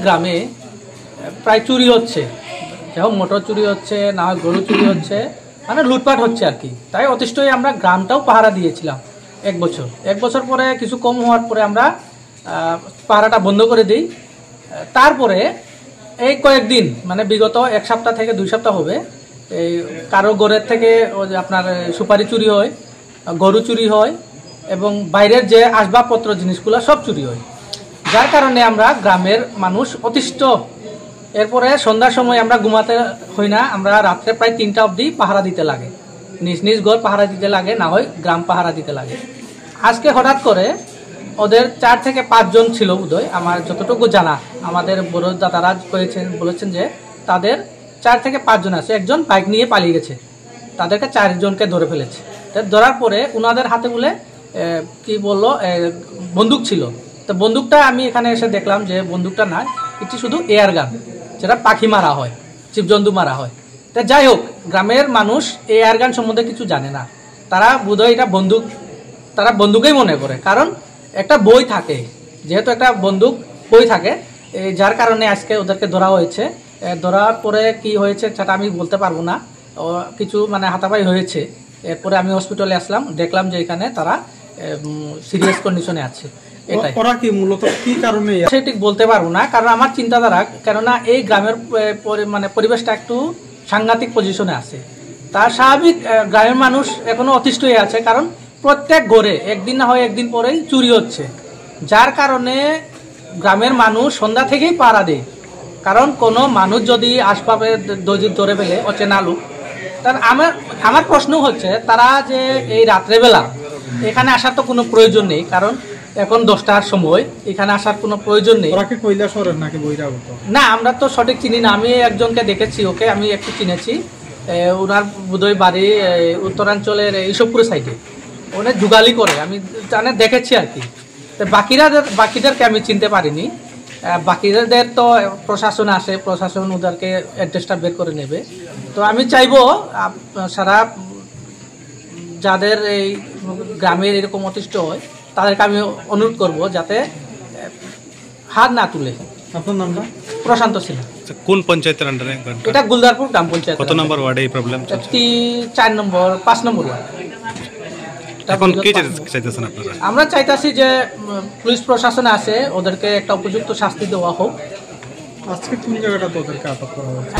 গ্রামে প্রায় চুরি হচ্ছে, যেমন মোটর চুরি হচ্ছে, না গরু চুরি হচ্ছে, মানে লুটপাট হচ্ছে আর কি। তাই অতিষ্ঠ হয়ে আমরা গ্রামটাও পাহারা দিয়েছিলাম এক বছর পরে কিছু কম হওয়ার পরে আমরা পাহারাটা বন্ধ করে দিই। তারপরে এই কয়েকদিন মানে বিগত এক সপ্তাহ থেকে 2 সপ্তাহ হবে, এই কারো ঘরের থেকে আপনার সুপারি চুরি হয়, গরু চুরি হয় এবং বাইরের যে আসবাবপত্র জিনিসগুলো সব চুরি হয়, যার কারণে আমরা গ্রামের মানুষ অতিষ্ঠ। এরপরে সন্ধ্যার সময় আমরা ঘুমাতে হই না, আমরা রাত্রে প্রায় 3টা অবধি পাহারা দিতে লাগে, নিজ ঘর পাহারা দিতে লাগে, না হয় গ্রাম পাহারা দিতে লাগে। আজকে হঠাৎ করে ওদের 4 থেকে 5 জন ছিল বোধহয়, আমার যতটুকু জানা, আমাদের বড় দাদারা বলেছেন যে তাদের 4 থেকে 5 জন আছে, একজন বাইক নিয়ে পালিয়ে গেছে, তাদেরকে 4 জনকে ধরে ফেলেছে। ধরার পরে ওনাদের হাতে বলে কি বললো বন্দুক ছিল। তো বন্দুকটা আমি এখানে এসে দেখলাম যে বন্দুকটা না, এটি শুধু এয়ার গান, যেটা পাখি মারা হয়, জীবজন্তু মারা হয়। তা যাই হোক, গ্রামের মানুষ এয়ার গান সম্বন্ধে কিছু জানে না, তারা বোধহয় এটা বন্দুক, তারা বন্দুকেই মনে করে, কারণ একটা বই থাকে, যেহেতু একটা বন্দুক বই থাকে, যার কারণে আজকে ওদেরকে ধরা হয়েছে। ধরার পরে কি হয়েছে সেটা আমি বলতে পারবো না, কিছু মানে হাতাপাই হয়েছে। এরপরে আমি হসপিটালে আসলাম, দেখলাম যে এখানে তারা সিরিয়াস কন্ডিশনে আছে। এটাই ওরা কি মূলত কি কারণে ঠিক বলতে পারবো না, কারণ আমার চিন্তাধারা, কেননা এই গ্রামের মানে পরিবেশটা একটু সাংঘাতিক পজিশনে আছে। তার স্বাভাবিক গ্রামের মানুষ এখনো অতিষ্ঠ হয়ে আছে, কারণ প্রত্যেক ঘরে একদিন না হয় একদিন পরেই চুরি হচ্ছে, যার কারণে গ্রামের মানুষ সন্ধ্যা থেকেই পাহারা দেয়। কারণ কোনো মানুষ যদি আসবাবে ধরে ফেলে অচেনা লোক, তার আমার প্রশ্ন হচ্ছে তারা যে এই রাত্রেবেলা এখানে আসার তো কোনো প্রয়োজন নেই, কারণ এখন 10টার সময়, এখানে আসার কোনো প্রয়োজন নেই। না, আমরা তো সঠিক চিনি না, আমি একজনকে দেখেছি, ওকে আমি একটু চিনেছি, ওনার বোধহয় বাড়ি উত্তরাঞ্চলের ইসবপুর সাইডে, ওনে যুগালি করে, আমি জানে দেখেছি আর কি। তো বাকিদেরকে আমি চিনতে পারিনি, বাকিদের তো প্রশাসন আসে, প্রশাসন ওদেরকে অ্যাড্রেসটা বের করে নেবে। তো আমি চাইবো সারা যাদের এই গ্রামের এরকম অতিষ্ঠ হয় তাদেরকে আমি অনুরোধ করব যাতে হাত না তুলে। আপনার নামটা? প্রশান্ত সিনহা। কোন পঞ্চায়েতের আন্ডারে? এটা গুলদারপুর গ্রাম পঞ্চায়েত। কত নম্বর ওয়ার্ডে এই প্রবলেম? 4 নম্বর 5 নম্বর ওয়ার্ড। এখন কি চাইতেছেন আপনারা? আমরা চাইতাছি যে পুলিশ প্রশাসন আছে, ওদেরকে একটা উপযুক্ত শাস্তি দেওয়া হোক। আজকে কোন জায়গাটা ওদেরকে আটক করা হয়েছে?